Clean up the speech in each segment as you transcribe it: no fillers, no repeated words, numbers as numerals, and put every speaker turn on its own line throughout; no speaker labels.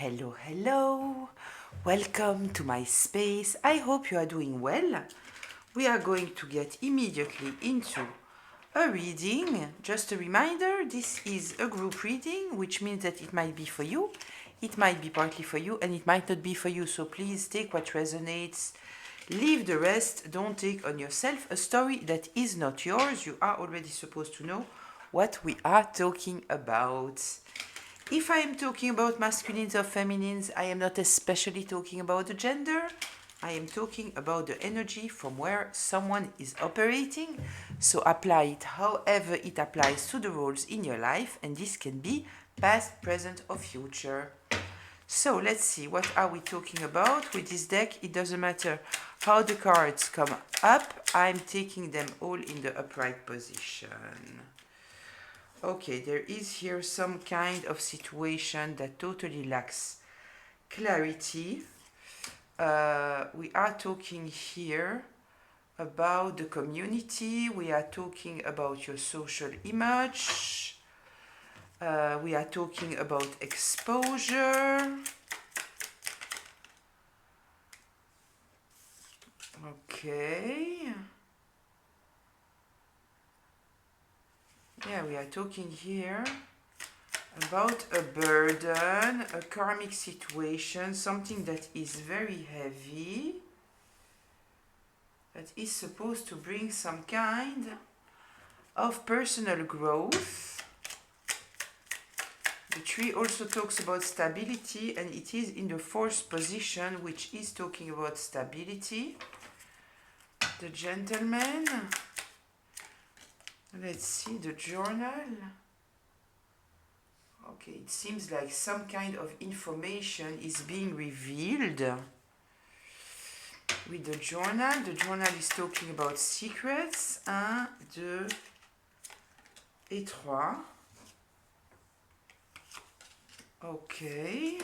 Hello, hello. Welcome to my space. I hope you are doing well. We are going to get immediately into a reading. Just a reminder, this is a group reading, which means that it might be for you, it might be partly for you, and it might not be for you. So please take what resonates, leave the rest. Don't take on yourself a story that is not yours. You are already supposed to know what we are talking about. If I am talking about masculines or feminines, I am not especially talking about the gender. I am talking about the energy from where someone is operating. So apply it however it applies to the roles in your life, and this can be past, present, or future. So let's see, what are we talking about with this deck? It doesn't matter how the cards come up, I'm taking them all in the upright position. Okay, there is here some kind of situation that totally lacks clarity. We are talking here about the community. We are talking about your social image. We are talking about exposure. Okay. Yeah, we are talking here about a burden, a karmic situation, something that is very heavy, that is supposed to bring some kind of personal growth. The tree also talks about stability, and it is in the fourth position, which is talking about stability. The gentleman. Let's see the journal. Okay, it seems like some kind of information is being revealed with the journal. The journal is talking about secrets. 1, 2 et 3. Okay.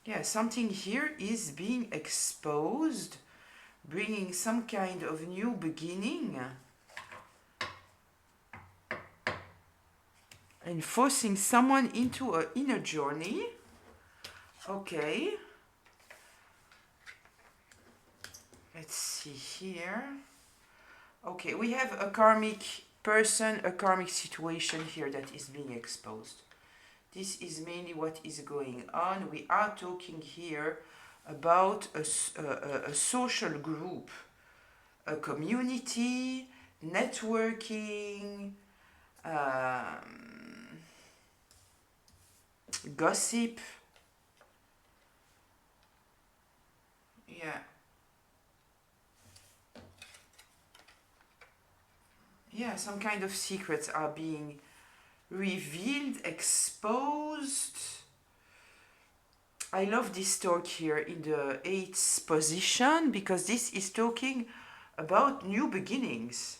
Yeah, something here is being exposed, bringing some kind of new beginning, and forcing someone into an inner journey. Okay. Let's see here. Okay, we have a karmic person, a karmic situation here that is being exposed. This is mainly what is going on. We are talking here about a social group, a community, networking, gossip. Yeah. Yeah, some kind of secrets are being revealed, exposed. I love this talk here in the 8th position, because this is talking about new beginnings.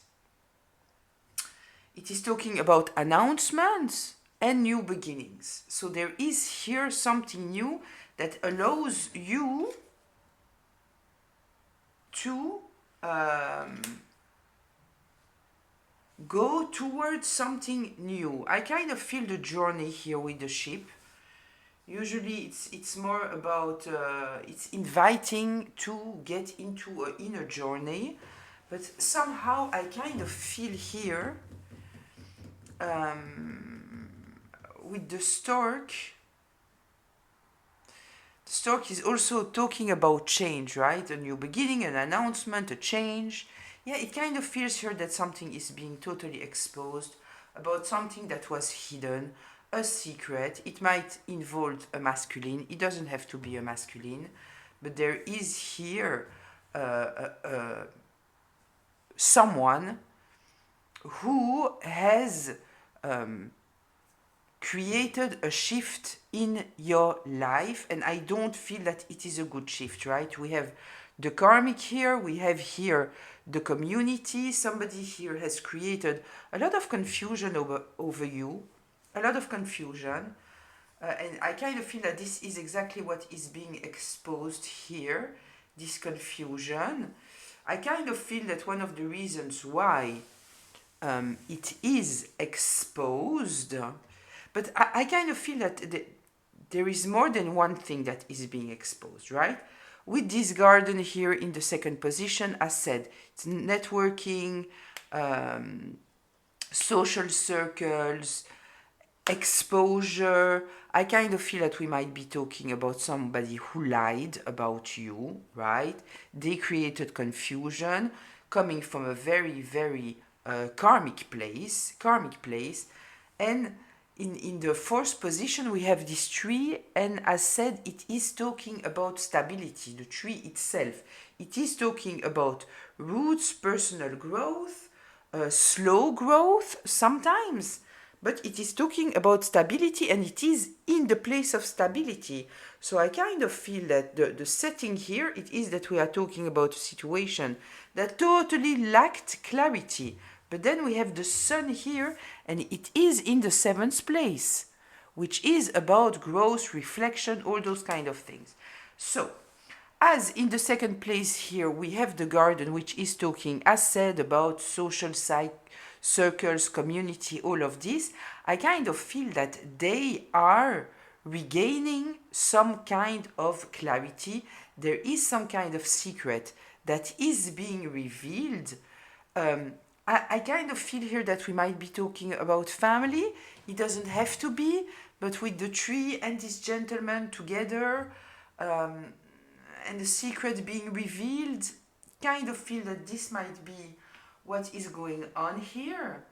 It is talking about announcements and new beginnings. So there is here something new that allows you to go towards something new. I kind of feel the journey here with the ship. Usually it's more about, it's inviting to get into an inner journey, but somehow I kind of feel here with the stork. The stork is also talking about change, right? A new beginning, an announcement, a change. Yeah, it kind of feels here that something is being totally exposed, about something that was hidden, a secret. It might involve a masculine. It doesn't have to be a masculine, but there is here someone who has created a shift in your life, and I don't feel that it is a good shift, right? We have the karmic here, we have here the community. Somebody here has created a lot of confusion over you, a lot of confusion, and I kind of feel that this is exactly what is being exposed here, this confusion. I kind of feel that one of the reasons why it is exposed, But I kind of feel that there is more than one thing that is being exposed, right? With this garden here in the second position, as said, it's networking, social circles, exposure. I kind of feel that we might be talking about somebody who lied about you, right? They created confusion coming from a very, very karmic place, and in the fourth position we have this tree, and as said, it is talking about stability. The tree itself, it is talking about roots, personal growth, slow growth sometimes, but it is talking about stability, and it is in the place of stability. So I kind of feel that the setting here, it is that we are talking about a situation that totally lacked clarity. But then we have the sun here, and it is in the seventh place, which is about growth, reflection, all those kind of things. So, as in the second place here, we have the garden, which is talking, as said, about social circles, community, all of this. I kind of feel that they are regaining some kind of clarity. There is some kind of secret that is being revealed. I kind of feel here that we might be talking about family. It doesn't have to be, but with the tree and this gentleman together, and the secret being revealed, kind of feel that this might be what is going on here.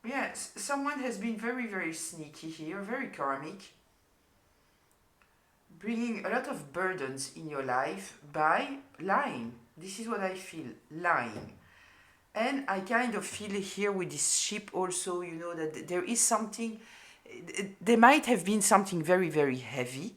Yes, someone has been very, very sneaky here, very karmic, bringing a lot of burdens in your life by lying. This is what I feel, lying. And I kind of feel here with this ship also, you know, that there is something, there might have been something very, very heavy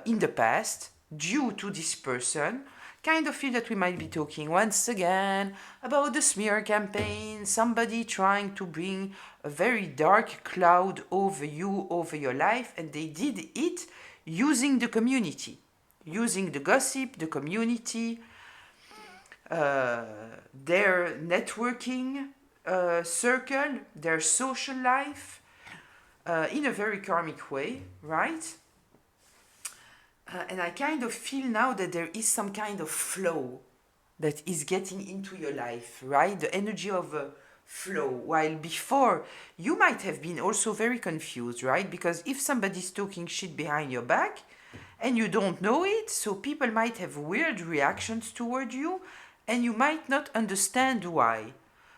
in the past due to this person. Kind of feel that we might be talking once again about the smear campaign, somebody trying to bring a very dark cloud over you, over your life, and they did it using the community, using the gossip, the community, their networking circle, their social life, in a very karmic way, right? And I kind of feel now that there is some kind of flow that is getting into your life, right? The energy of a flow. While before, you might have been also very confused, right? Because if somebody's talking shit behind your back and you don't know it, so people might have weird reactions toward you and you might not understand why.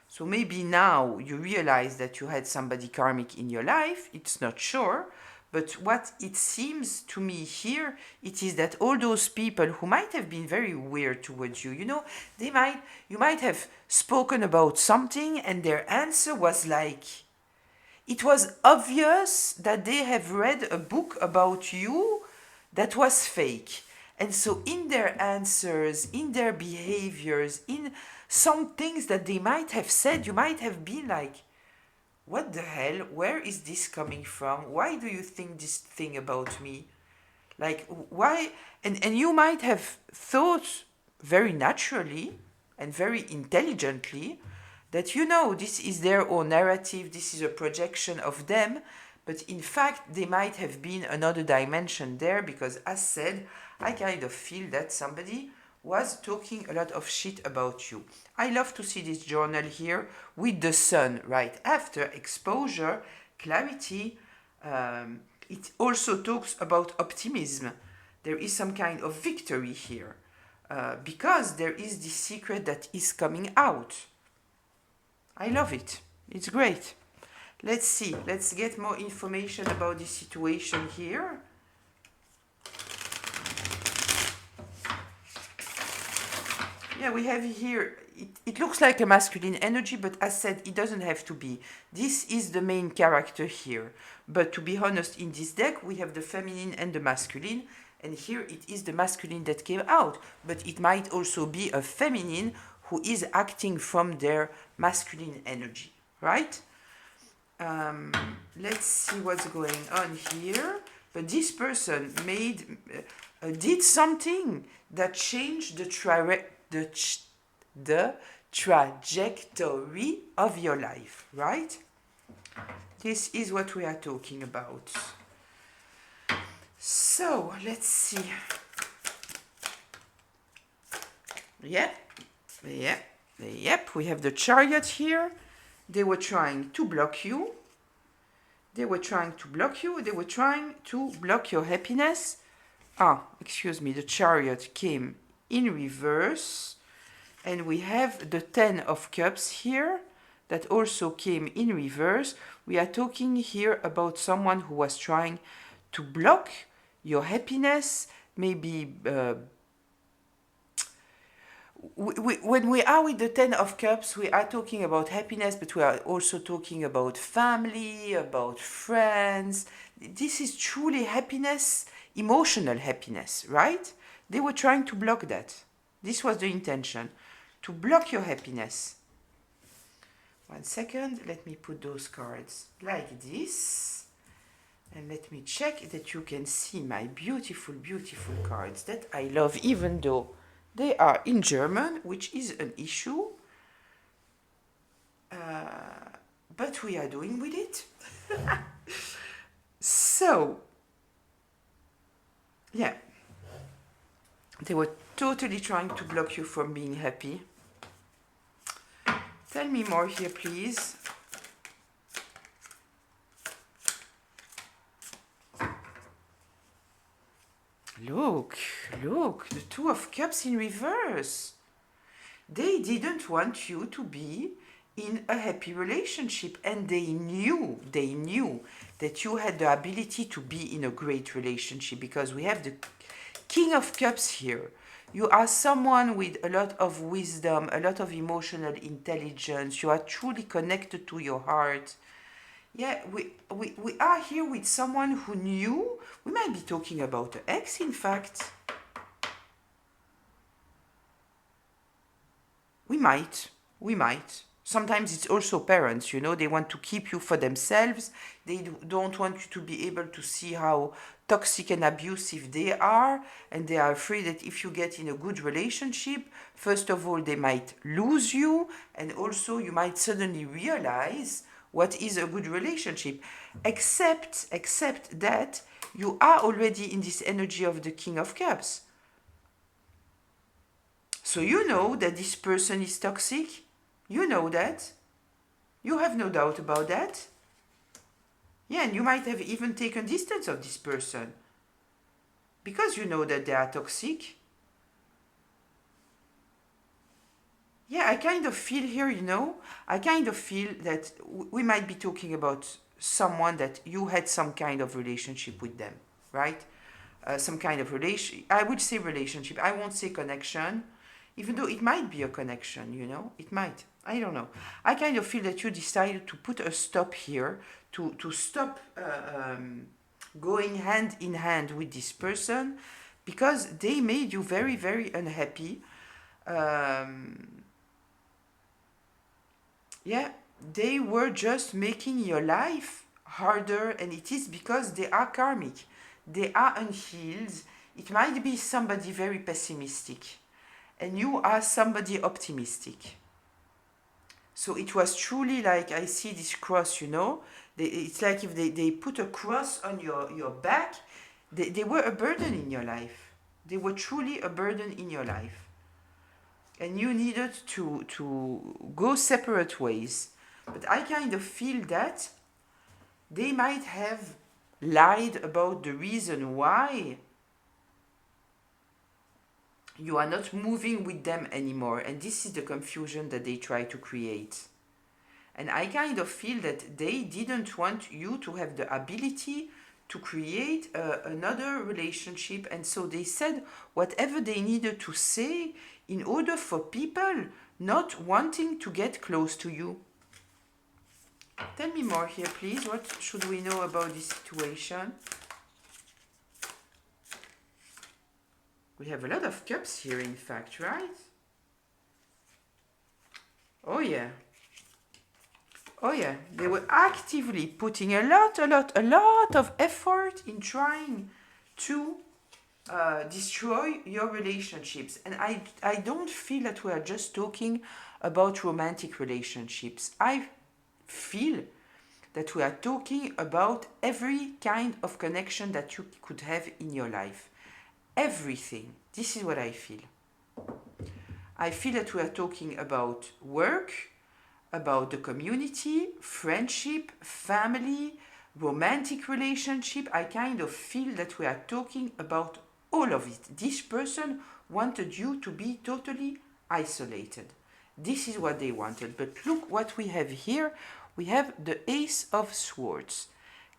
So maybe now you realize that you had somebody karmic in your life, it's not sure. But what it seems to me here, it is that all those people who might have been very weird towards you, you know, you might have spoken about something and their answer was like, it was obvious that they have read a book about you that was fake. And so in their answers, in their behaviors, in some things that they might have said, you might have been like, what the hell? Where is this coming from? Why do you think this thing about me? Like, why? And you might have thought very naturally and very intelligently that, you know, this is their own narrative, this is a projection of them, but in fact, they might have been another dimension there because, as said, I kind of feel that somebody was talking a lot of shit about you. I love to see this journal here with the sun right after exposure, clarity. It also talks about optimism. There is some kind of victory here because there is this secret that is coming out. I love it. It's great. Let's see. Let's get more information about this situation here. Yeah, we have here, it looks like a masculine energy, but as said, it doesn't have to be. This is the main character here. But to be honest, in this deck, we have the feminine and the masculine, and here it is the masculine that came out. But it might also be a feminine who is acting from their masculine energy, right? Let's see what's going on here. But this person did something that changed the trajectory of your life, right? This is what we are talking about. So, let's see. Yep, we have the Chariot here. They were trying to block you. They were trying to block you. They were trying to block your happiness. Excuse me, the Chariot came in reverse. And we have the 10 of Cups here that also came in reverse. We are talking here about someone who was trying to block your happiness. Maybe when we are with the 10 of Cups, we are talking about happiness, but we are also talking about family, about friends. This is truly happiness, emotional happiness, right? They were trying to block that. This was the intention, to block your happiness. 1 second, let me put those cards like this. And let me check that you can see my beautiful, beautiful cards that I love, even though they are in German, which is an issue. But we are doing with it. So, yeah. They were totally trying to block you from being happy. Tell me more here, please. Look, the Two of Cups in reverse. They didn't want you to be in a happy relationship, and they knew that you had the ability to be in a great relationship, because we have the King of Cups here. You are someone with a lot of wisdom, a lot of emotional intelligence. You are truly connected to your heart. Yeah, we are here with someone who knew. We might be talking about an ex, in fact. We might. Sometimes it's also parents, they want to keep you for themselves. They don't want you to be able to see how toxic and abusive they are. And they are afraid that if you get in a good relationship, first of all, they might lose you. And also you might suddenly realize what is a good relationship. Except that you are already in this energy of the King of Cups. So you know that this person is toxic. You know that. You have no doubt about that. Yeah, and you might have even taken distance of this person, because you know that they are toxic. Yeah, I kind of feel here, I kind of feel that we might be talking about someone that you had some kind of relationship with them, right? Some kind of relation. I would say relationship. I won't say connection, even though it might be a connection, it might. I don't know. I kind of feel that you decided to put a stop here, to stop going hand in hand with this person, because they made you very, very unhappy. Yeah, they were just making your life harder, and it is because they are karmic. They are unhealed. It might be somebody very pessimistic, and you are somebody optimistic. So it was truly like, I see this cross, it's like if they put a cross on your back. They were a burden in your life. They were truly a burden in your life. And you needed to go separate ways. But I kind of feel that they might have lied about the reason why you are not moving with them anymore. And this is the confusion that they try to create. And I kind of feel that they didn't want you to have the ability to create another relationship. And so they said whatever they needed to say in order for people not wanting to get close to you. Tell me more here, please. What should we know about this situation? We have a lot of cups here, in fact, right? Oh, yeah. Oh, yeah. They were actively putting a lot of effort in trying to destroy your relationships. And I don't feel that we are just talking about romantic relationships. I feel that we are talking about every kind of connection that you could have in your life. Everything. This is what I feel. I feel that we are talking about work, about the community, friendship, family, romantic relationship. I kind of feel that we are talking about all of it. This person wanted you to be totally isolated. This is what they wanted. But look what we have here. We have the Ace of Swords.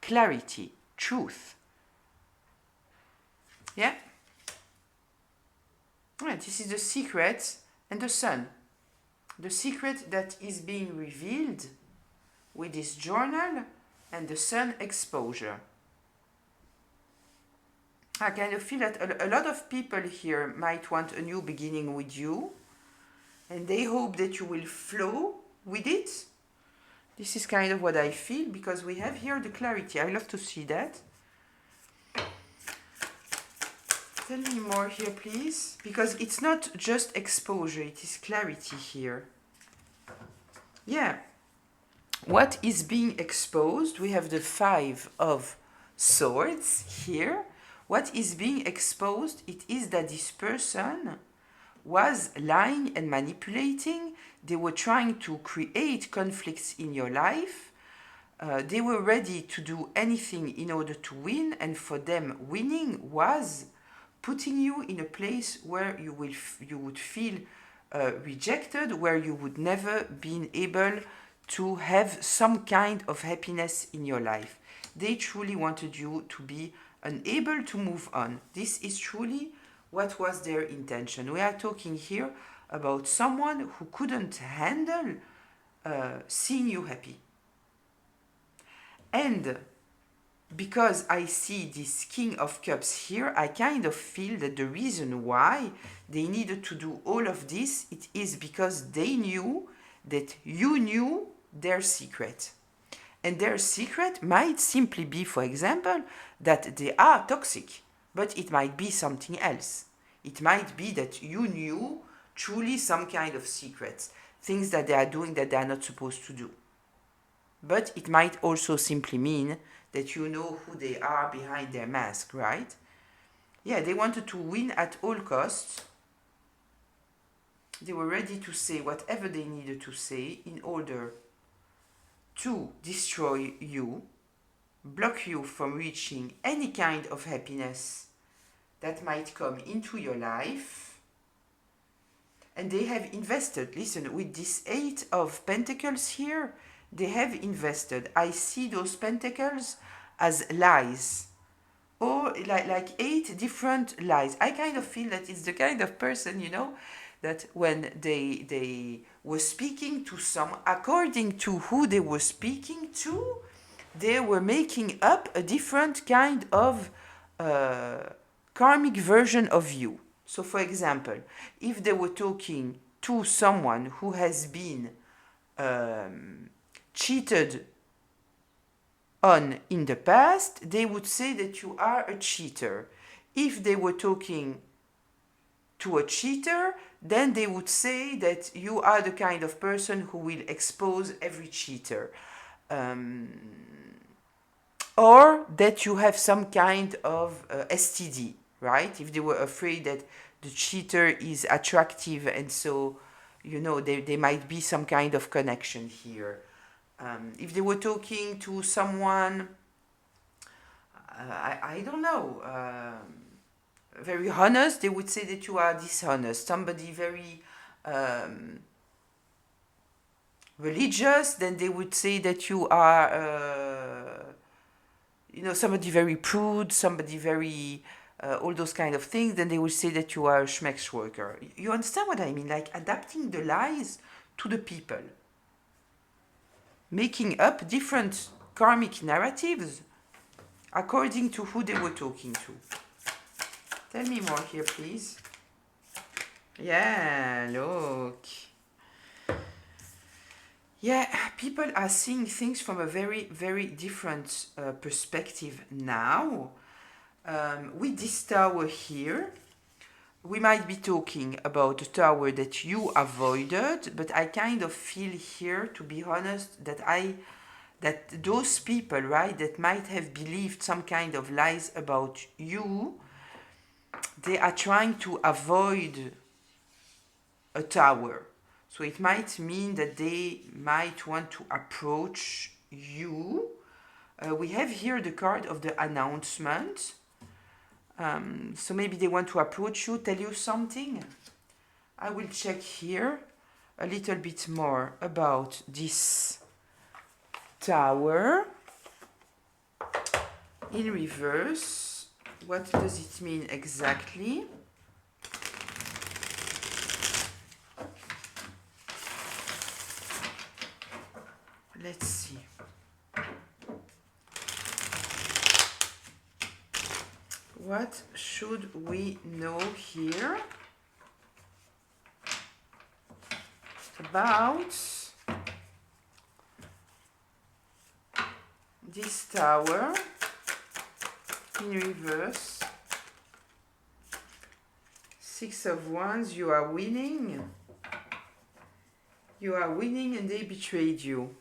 Clarity, truth. Yeah? Right, this is the secret and the Sun. The secret that is being revealed with this journal and the Sun exposure. I kind of feel that a lot of people here might want a new beginning with you, and they hope that you will flow with it. This is kind of what I feel, because we have here the clarity. I love to see that. Tell me more here, please, because it's not just exposure, it is clarity here. Yeah. What is being exposed? We have the Five of Swords here. What is being exposed? It is that this person was lying and manipulating. They were trying to create conflicts in your life. They were ready to do anything in order to win, and for them, winning was putting you in a place where you would feel rejected, where you would never be able to have some kind of happiness in your life. They truly wanted you to be unable to move on. This is truly what was their intention. We are talking here about someone who couldn't handle seeing you happy. And because I see this King of Cups here, I kind of feel that the reason why they needed to do all of this, it is because they knew that you knew their secret. And their secret might simply be, for example, that they are toxic, but it might be something else. It might be that you knew truly some kind of secrets, things that they are doing that they are not supposed to do. But it might also simply mean that you know who they are behind their mask, right? Yeah, they wanted to win at all costs. They were ready to say whatever they needed to say in order to destroy you, block you from reaching any kind of happiness that might come into your life. And they have invested, listen, with this Eight of Pentacles here, they have invested. I see those pentacles as lies, or like 8 different lies. I kind of feel that it's the kind of person, you know, that when they were speaking to someone, according to who they were speaking to, they were making up a different kind of karmic version of you. So, for example, if they were talking to someone who has been cheated on in the past, they would say that you are a cheater. If they were talking to a cheater, then they would say that you are the kind of person who will expose every cheater. Or that you have some kind of STD, right? If they were afraid that the cheater is attractive, and so, you know, there might be some kind of connection here. If they were talking to someone, I don't know, very honest, they would say that you are dishonest. Somebody very religious, then they would say that you are, you know, somebody very prude, somebody very, all those kind of things, then they would say that you are a schmex worker. You understand what I mean? Like adapting the lies to the people. Making up different karmic narratives according to who they were talking to. Tell me more here, please. Yeah, look. Yeah, people are seeing things from a very, very different perspective now. With this tower here, we might be talking about a tower that you avoided, but I kind of feel here, to be honest, that those people, right, that might have believed some kind of lies about you, they are trying to avoid a tower. So it might mean that they might want to approach you. We have here the card of the announcement. So maybe they want to approach you, tell you something. I will check here a little bit more about this tower in reverse. What does it mean exactly? Let's see. What should we know here about this tower in reverse? Six of Wands, you are winning. You are winning and they betrayed you.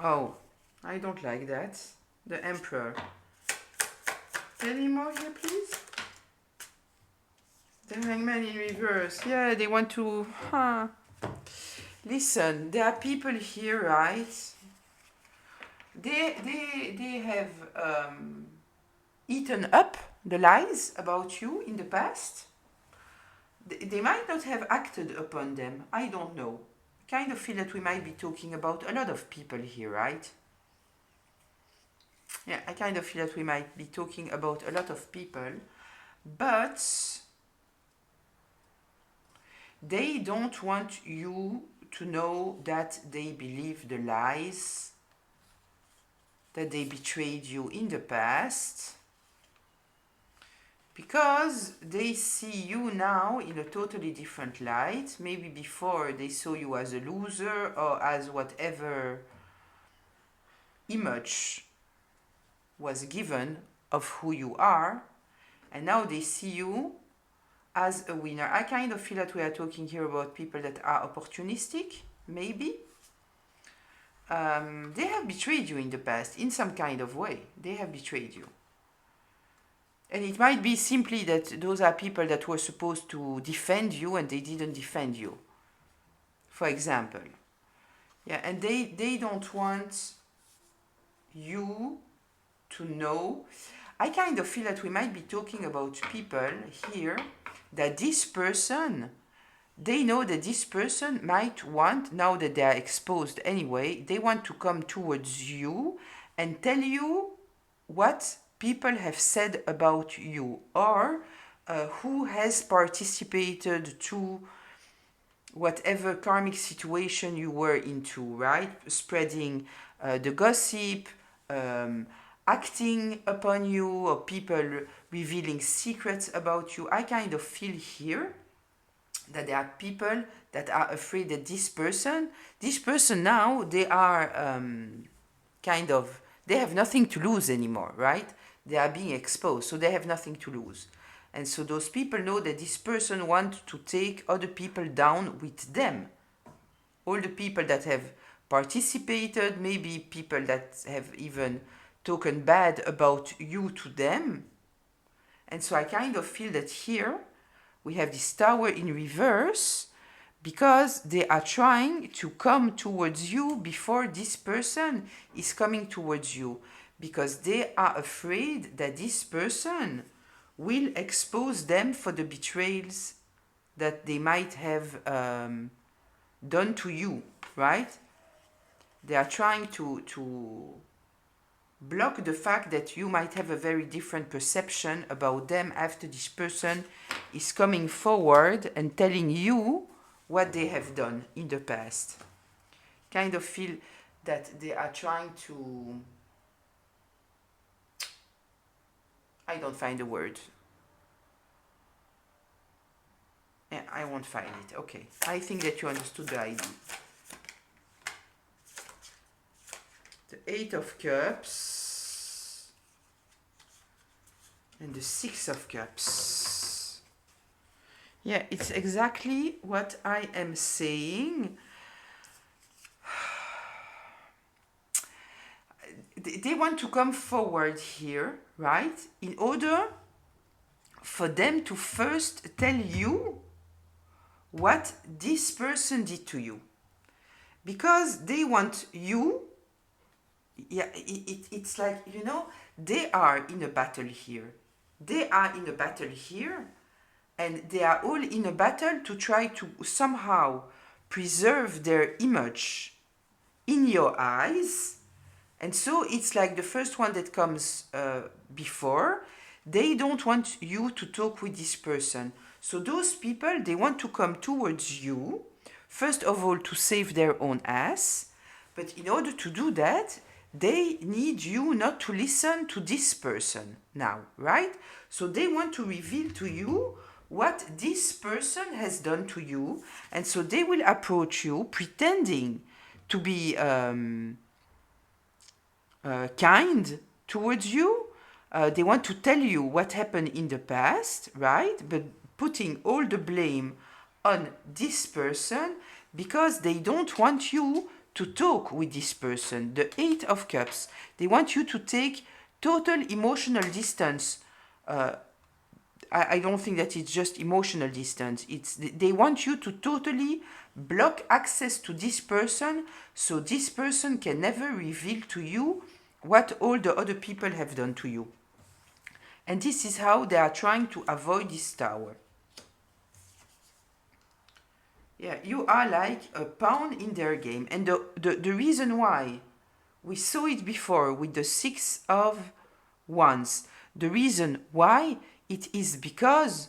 Oh, I don't like that. The Emperor. Tell me more here, please. The Hangman in reverse. Yeah, they want to... Listen, there are people here, right? They have eaten up the lies about you in the past. They might not have acted upon them. I don't know. Kind of feel that we might be talking about a lot of people here, right? Yeah, I kind of feel that we might be talking about a lot of people, but they don't want you to know that they believe the lies, that they betrayed you in the past, because they see you now in a totally different light. Maybe before they saw you as a loser or as whatever image was given of who you are, and now they see you as a winner. I kind of feel that we are talking here about people that are opportunistic, maybe. They have betrayed you in the past in some kind of way. They have betrayed you. And it might be simply that those are people that were supposed to defend you and they didn't defend you, for example. Yeah, and they don't want you to know. I kind of feel that we might be talking about people here that this person, they know that this person might want, now that they are exposed anyway, they want to come towards you and tell you what people have said about you, or who has participated to whatever karmic situation you were into, right? Spreading the gossip, acting upon you, or people revealing secrets about you. I kind of feel here that there are people that are afraid that this person now, they are they have nothing to lose anymore, right? They are being exposed, so they have nothing to lose. And so those people know that this person wants to take other people down with them. All the people that have participated, maybe people that have even talked bad about you to them. And so I kind of feel that here we have this tower in reverse, because they are trying to come towards you before this person is coming towards you, because they are afraid that this person will expose them for the betrayals that they might have done to you, right? They are trying to block the fact that you might have a very different perception about them after this person is coming forward and telling you what they have done in the past. Kind of feel that they are trying to... I don't find the word. Yeah, I won't find it. Okay. I think that you understood the idea. The Eight of Cups. And the Six of Cups. Yeah, it's exactly what I am saying. They want to come forward here, right? In order for them to first tell you what this person did to you. Because they want you, yeah, it's like, you know, they are in a battle here. They are in a battle here, and they are all in a battle to try to somehow preserve their image in your eyes. And so it's like the first one that comes before. They don't want you to talk with this person. So those people, they want to come towards you, first of all, to save their own ass. But in order to do that, they need you not to listen to this person now, right? So they want to reveal to you what this person has done to you. And so they will approach you pretending to be kind towards you. They want to tell you what happened in the past, right? But putting all the blame on this person because they don't want you to talk with this person. The Eight of Cups. They want you to take total emotional distance. I don't think that it's just emotional distance. They want you to totally block access to this person so this person can never reveal to you what all the other people have done to you. And this is how they are trying to avoid this tower. Yeah, you are like a pawn in their game. And the reason why we saw it before with the Six of Wands, the reason why it is because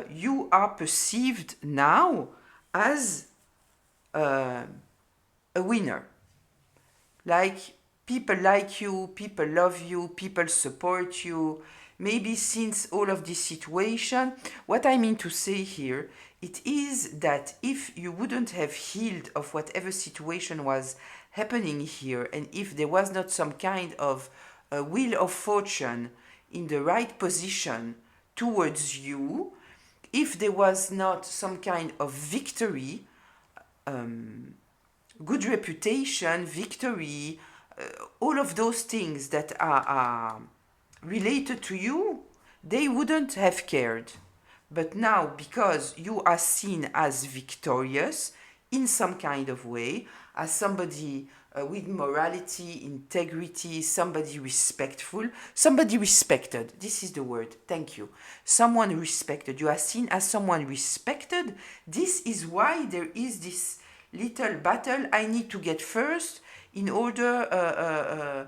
you are perceived now as a winner. Like people like you, people love you, people support you. Maybe since all of this situation, what I mean to say here, it is that if you wouldn't have healed of whatever situation was happening here, and if there was not some kind of wheel of fortune in the right position towards you, if there was not some kind of victory, good reputation, victory, all of those things that are related to you, they wouldn't have cared. But now, because you are seen as victorious in some kind of way, as somebody with morality, integrity, somebody respectful, somebody respected. This is the word. Thank you. Someone respected. You are seen as someone respected. This is why there is this little battle I need to get first in order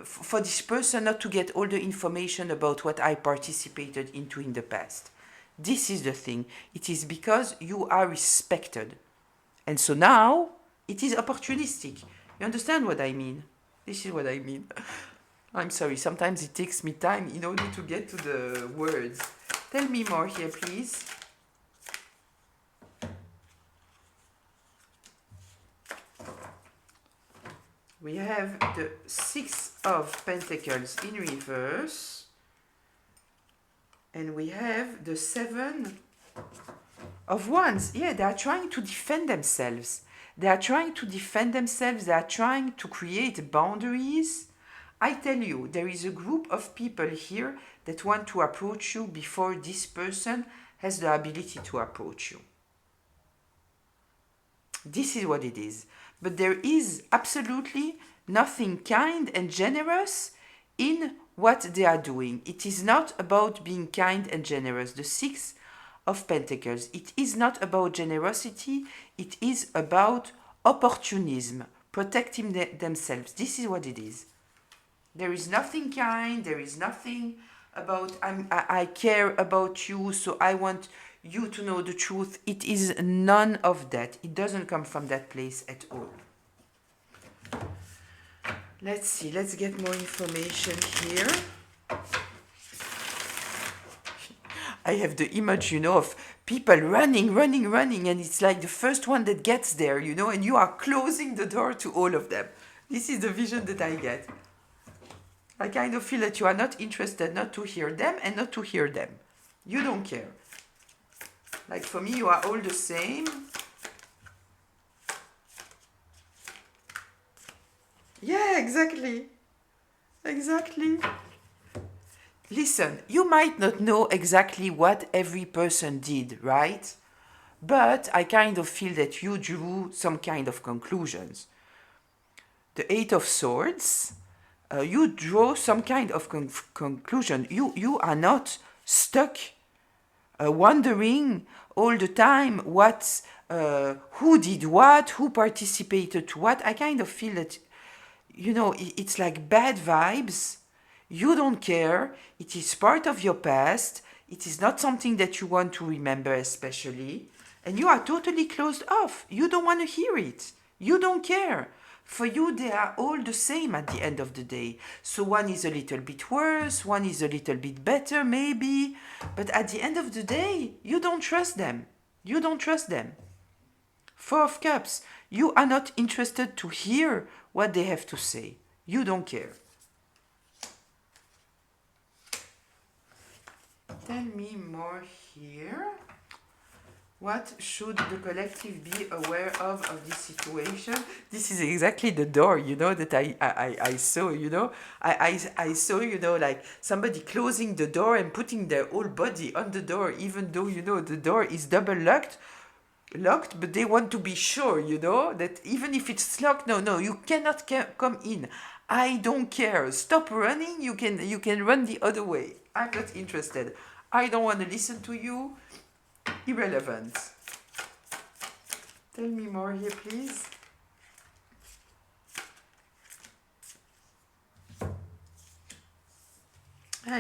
for this person not to get all the information about what I participated into in the past. This is the thing. It is because you are respected. And so now, it is opportunistic. You understand what I mean? This is what I mean. I'm sorry, sometimes it takes me time in order to get to the words. Tell me more here, please. We have the Six of Pentacles in reverse. And we have the Seven of Wands. Yeah, they are trying to defend themselves. They are trying to defend themselves. They are trying to create boundaries. I tell you, there is a group of people here that want to approach you before this person has the ability to approach you. This is what it is. But there is absolutely nothing kind and generous in what they are doing. It is not about being kind and generous. The Six of Pentacles. It is not about generosity. It is about opportunism, protecting themselves. This is what it is. There is nothing kind. There is nothing about I care about you, so I want you to know the truth. It is none of that. It doesn't come from that place at all. Let's see. Let's get more information here. I have the image, of people running, and it's like the first one that gets there, and you are closing the door to all of them. This is the vision that I get. I kind of feel that you are not interested not to hear them and not to hear them. You don't care. Like for me, you are all the same. Yeah, exactly. Exactly. Listen, you might not know exactly what every person did, right? But I kind of feel that you drew some kind of conclusions. The Eight of Swords, you draw some kind of conclusion. You are not stuck wondering all the time who did what, who participated to what. I kind of feel that, it's like bad vibes. You don't care. It is part of your past. It is not something that you want to remember, especially. And you are totally closed off. You don't want to hear it. You don't care. For you, they are all the same at the end of the day. So one is a little bit worse, one is a little bit better, maybe. But at the end of the day, you don't trust them. You don't trust them. Four of Cups. You are not interested to hear what they have to say. You don't care. Tell me more here. What should the collective be aware of this situation? This is exactly the door, that I saw, I saw, like somebody closing the door and putting their whole body on the door, even though, the door is double locked, but they want to be sure, that even if it's locked, no, you cannot come in. I don't care. Stop running. You can run the other way. I'm not interested. I don't want to listen to you. Irrelevant. Tell me more here, please.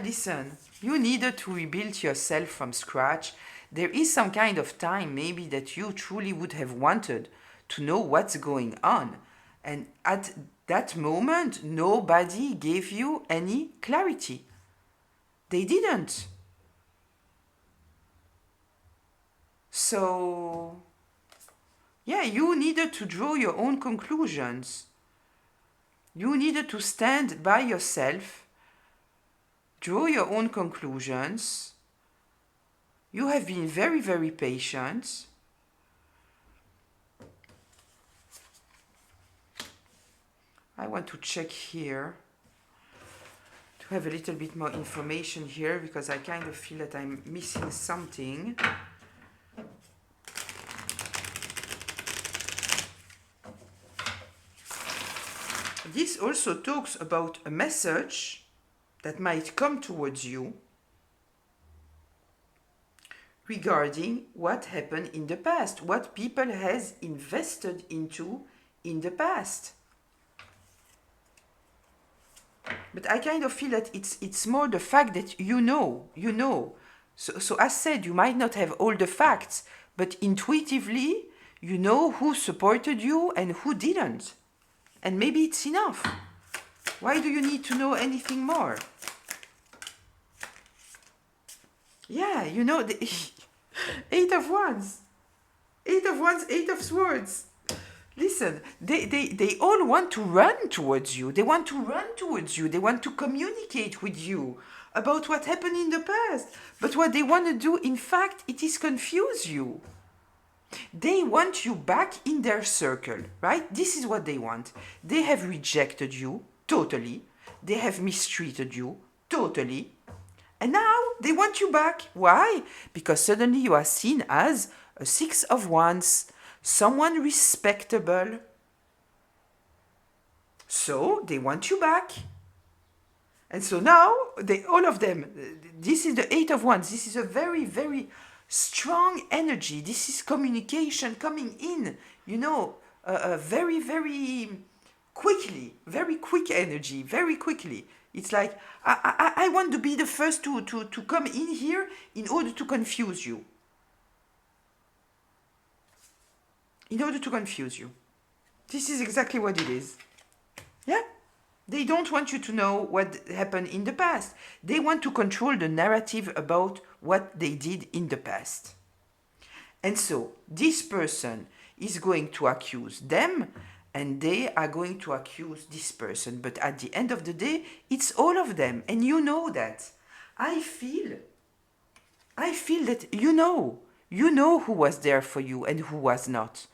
Listen, you needed to rebuild yourself from scratch. There is some kind of time maybe that you truly would have wanted to know what's going on. And at that moment, nobody gave you any clarity. They didn't. So, yeah, you needed to draw your own conclusions. You needed to stand by yourself, draw your own conclusions. You have been very, very patient. I want to check here to have a little bit more information here because I kind of feel that I'm missing something. This also talks about a message that might come towards you regarding what happened in the past, what people has invested into in the past. But I kind of feel that it's more the fact that you know. So as said, you might not have all the facts, but intuitively, you know who supported you and who didn't. And maybe it's enough. Why do you need to know anything more? Yeah, the Eight of Wands. Eight of Wands, Eight of Swords. Listen, they all want to run towards you. They want to run towards you. They want to communicate with you about what happened in the past. But what they want to do, in fact, it is confuse you. They want you back in their circle, right? This is what they want. They have rejected you totally. They have mistreated you totally. And now they want you back. Why? Because suddenly you are seen as a Six of Wands, someone respectable. So they want you back. And so now, all of them, this is the Eight of Wands. This is a very, very strong energy. This is communication coming in, very, very quickly, very quick energy, very quickly. It's like, I want to be the first to come in here in order to confuse you. In order to confuse you. This is exactly what it is. Yeah? They don't want you to know what happened in the past. They want to control the narrative about what they did in the past. And so, this person is going to accuse them, and they are going to accuse this person. But at the end of the day, it's all of them, and you know that. I feel that you know who was there for you and who was not.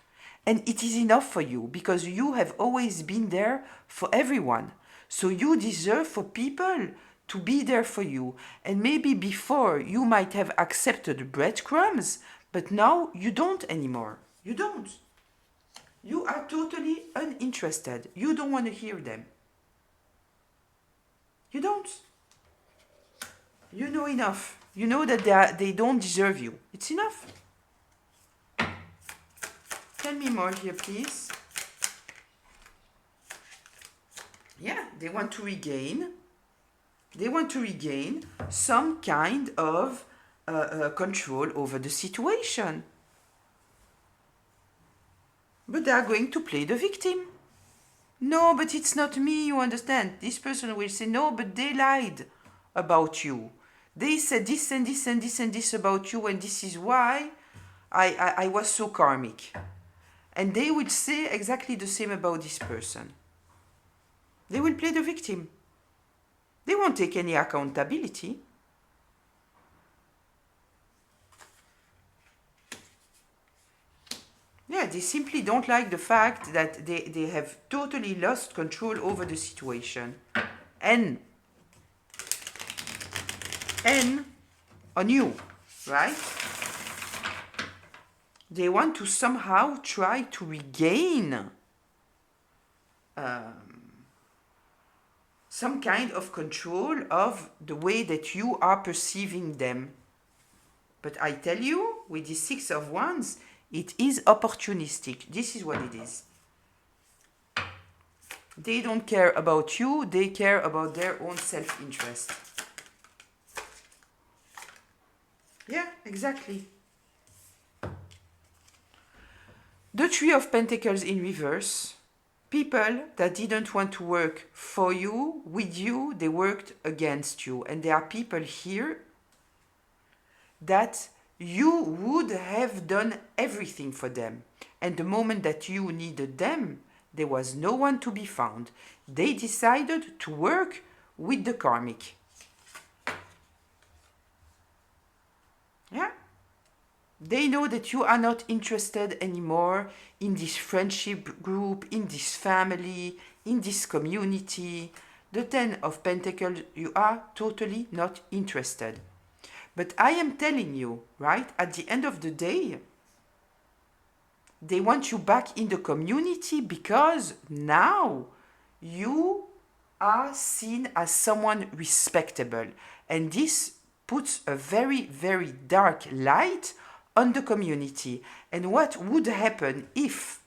And it is enough for you because you have always been there for everyone. So you deserve for people to be there for you. And maybe before you might have accepted breadcrumbs, but now you don't anymore. You don't. You are totally uninterested. You don't want to hear them. You don't. You know enough. You know that they don't deserve you. It's enough. Tell me more here, please. Yeah, they want to regain some kind of control over the situation. But they are going to play the victim. No, but it's not me, you understand. This person will say, no, but they lied about you. They said this and this and this and this about you, and this is why I was so karmic. And they will say exactly the same about this person. They will play the victim. They won't take any accountability. Yeah, they simply don't like the fact that they have totally lost control over the situation. And on you, right? They want to somehow try to regain some kind of control of the way that you are perceiving them. But I tell you, with the Six of Wands, it is opportunistic. This is what it is. They don't care about you, they care about their own self-interest. Yeah, exactly. The Three of Pentacles in reverse. People that didn't want to work for you, with you, they worked against you. And there are people here that you would have done everything for them. And the moment that you needed them, there was no one to be found. They decided to work with the karmic. Yeah? They know that you are not interested anymore in this friendship group, in this family, in this community. The Ten of Pentacles, you are totally not interested. But I am telling you, right, at the end of the day, they want you back in the community because now you are seen as someone respectable. And this puts a very, very dark light on the community. And what would happen if,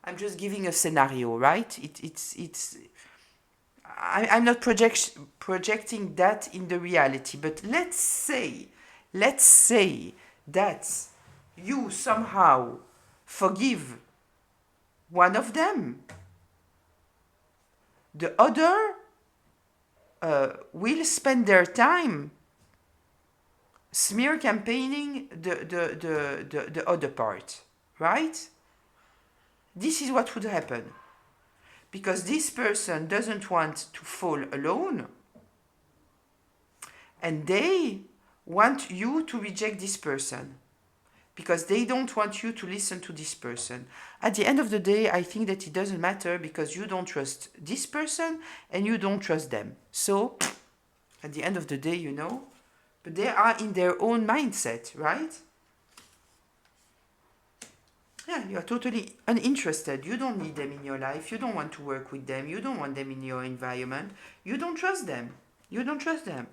I'm just giving a scenario, right? I'm not projecting that in the reality, but let's say that you somehow forgive one of them. The other will spend their time smear campaigning the other part, right? This is what would happen. Because this person doesn't want to fall alone, and they want you to reject this person because they don't want you to listen to this person. At the end of the day, I think that it doesn't matter because you don't trust this person and you don't trust them. So, at the end of the day, you know, but they are in their own mindset, right? Yeah, you are totally uninterested. You don't need them in your life. You don't want to work with them. You don't want them in your environment. You don't trust them. You don't trust them.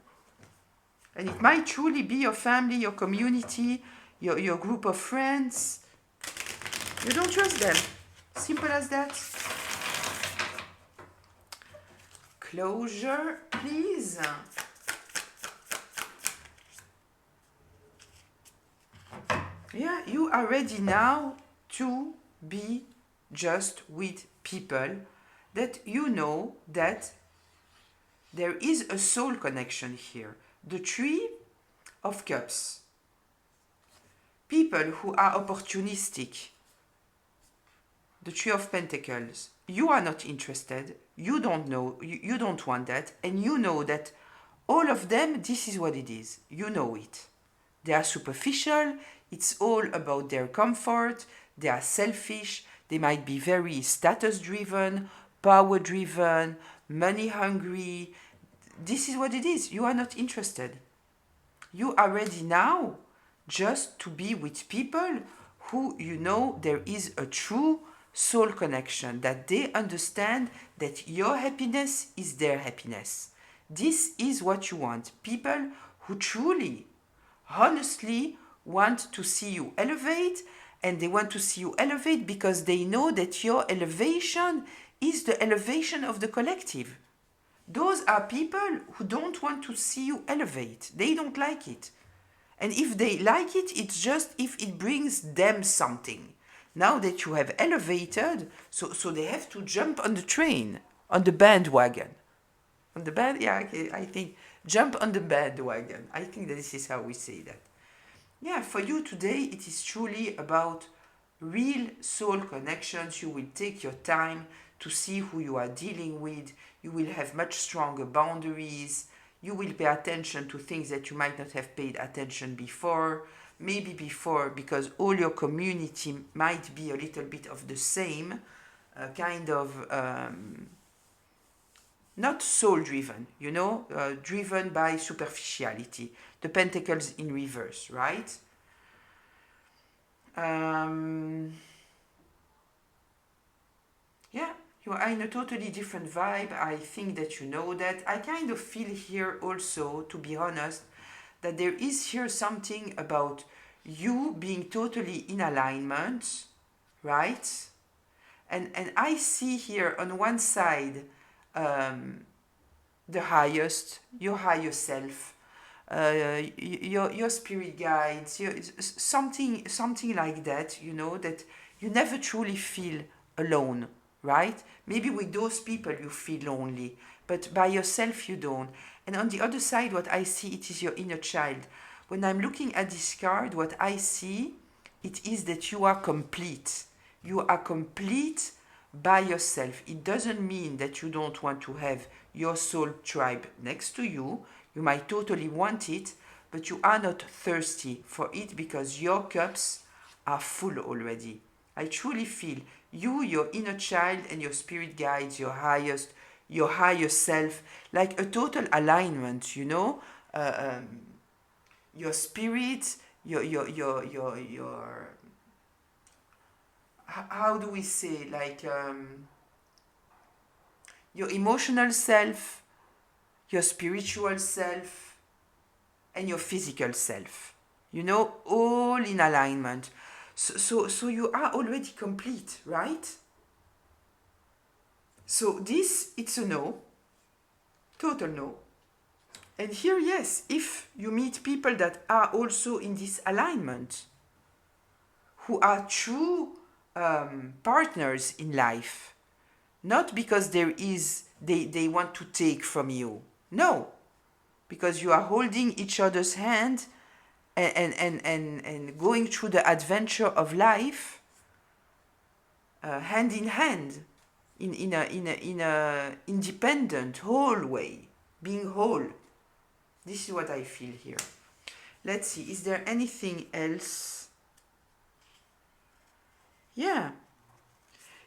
And it might truly be your family, your community, your group of friends. You don't trust them. Simple as that. Closure, please. Yeah, you are ready now to be just with people that you know that there is a soul connection here. The Three of Cups. People who are opportunistic. the Three of Pentacles. You are not interested. You don't know. You don't want that. And you know that all of them, this is what it is. You know it. They are superficial. It's all about their comfort. They are selfish. They might be very status driven, power driven, money hungry. This is what it is. You are not interested. You are ready now just to be with people who you know there is a true soul connection, that they understand that your happiness is their happiness. This is what you want. People who truly, honestly want to see you elevate, and they want to see you elevate because they know that your elevation is the elevation of the collective. Those are people who don't want to see you elevate. They don't like it. And if they like it, it's just if it brings them something. Now that you have elevated, so they have to jump on the train, on the bandwagon. On the band, yeah, okay, I think jump on the bandwagon. I think that this is how we say that. Yeah, for you today, it is truly about real soul connections. You will take your time to see who you are dealing with. You will have much stronger boundaries. You will pay attention to things that you might not have paid attention before. Maybe before, because all your community might be a little bit of the same, kind of not soul driven, driven by superficiality. The pentacles in reverse, right? Yeah, you are in a totally different vibe. I think that you know that. I kind of feel here also, to be honest, that there is here something about you being totally in alignment, right? And I see here on one side the highest, your higher self, your spirit guides, something like that, that you never truly feel alone, right? Maybe with those people you feel lonely, but by yourself you don't. And on the other side, what I see, it is your inner child. When I'm looking at this card, what I see, it is that you are complete. You are complete by yourself. It doesn't mean that you don't want to have your soul tribe next to you. You might totally want it, but you are not thirsty for it because your cups are full already. I truly feel you, your inner child, and your spirit guides, your higher self, like a total alignment, your spirit, your how do we say, like your emotional self, your spiritual self, and your physical self, all in alignment. So you are already complete, right? So this, it's a no, total no. And here, yes, if you meet people that are also in this alignment, who are true partners in life, not because they want to take from you, no, because you are holding each other's hand and going through the adventure of life hand in hand, in a independent whole way, being whole. This is what I feel here. Let's see, is there anything else? Yeah,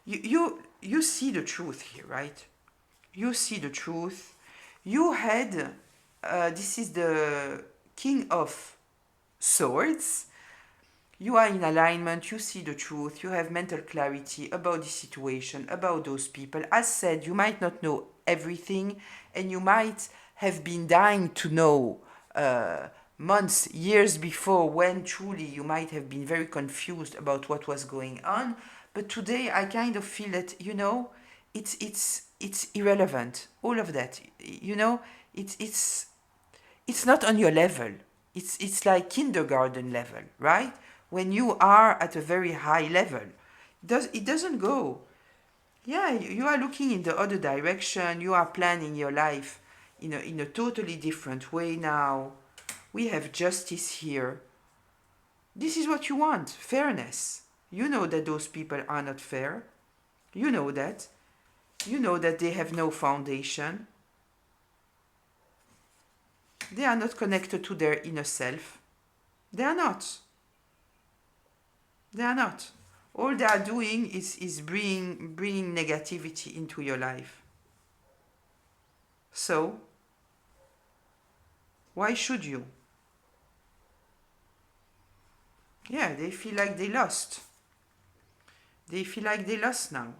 you see the truth here, right? You see the truth. You had this is the King of Swords. You are in alignment, you see the truth, you have mental clarity about the situation, about those people. As said, you might not know everything, and you might have been dying to know months, years before, when truly you might have been very confused about what was going on. But today I kind of feel that, it's irrelevant. All of that, it's not on your level. It's like kindergarten level, right? When you are at a very high level, it doesn't go. Yeah, you are looking in the other direction. You are planning your life in a totally different way now. We have justice here. This is what you want, fairness. You know that those people are not fair. You know that. You know that they have no foundation. They are not connected to their inner self. They are not. They are not. All they are doing is bringing negativity into your life. So, why should you? Yeah, they feel like they lost. They feel like they lost now.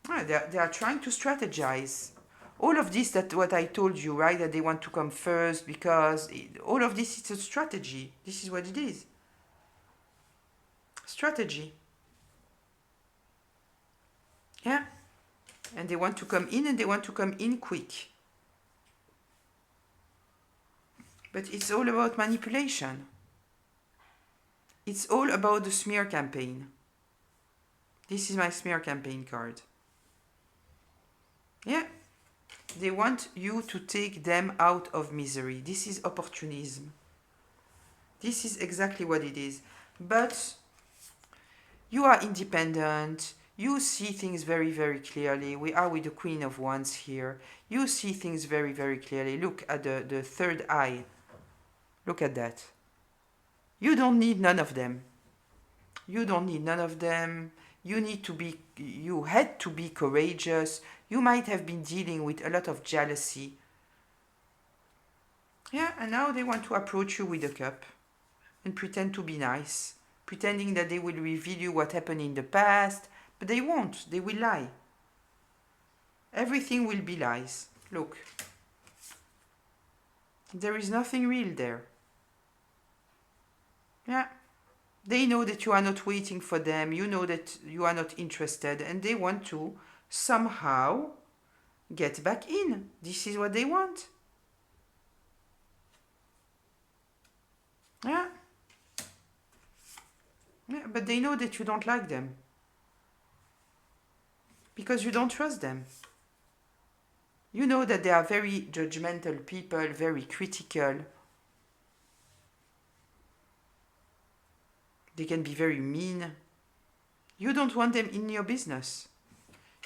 They are trying to strategize. All of this, that what I told you, right? That they want to come first because all of this is a strategy. This is what it is. Strategy. Yeah. And they want to come in, and they want to come in quick. But it's all about manipulation. It's all about the smear campaign. This is my smear campaign card. Yeah. They want you to take them out of misery. This is opportunism. This is exactly what it is. But you are independent. You see things very, very clearly. We are with the Queen of Wands here. You see things very, very clearly. Look at the third eye. Look at that. You don't need none of them. You don't need none of them. You had to be courageous. You might have been dealing with a lot of jealousy. Yeah, and now they want to approach you with a cup and pretend to be nice, pretending that they will reveal you what happened in the past, but they won't. They will lie. Everything will be lies. Look. There is nothing real there. Yeah. They know that you are not waiting for them. You know that you are not interested, and they want to somehow get back in. This is what they want. Yeah. Yeah, but they know that you don't like them. Because you don't trust them. You know that they are very judgmental people, very critical. They can be very mean. You don't want them in your business.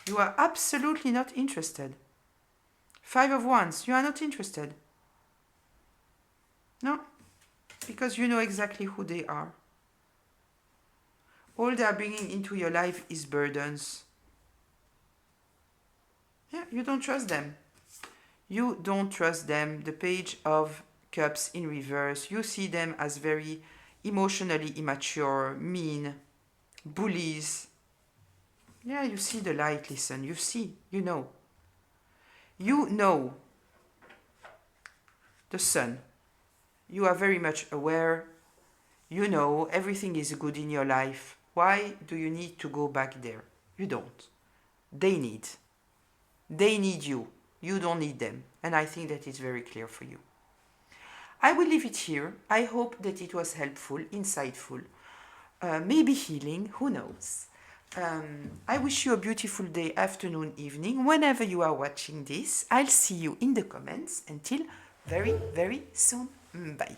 You are absolutely not interested. 5 of Wands, you are not interested. No, because you know exactly who they are. All they are bringing into your life is burdens. Yeah, you don't trust them. You don't trust them. The Page of Cups in reverse. You see them as very emotionally immature, mean, bullies. Yeah, you see the light, listen. You see, you know. You know the sun. You are very much aware. You know everything is good in your life. Why do you need to go back there? You don't. They need. They need you. You don't need them. And I think that is very clear for you. I will leave it here. I hope that it was helpful, insightful, maybe healing, who knows. I wish you a beautiful day, afternoon, evening, whenever you are watching this. I'll see you in the comments. Until very, very soon. Bye.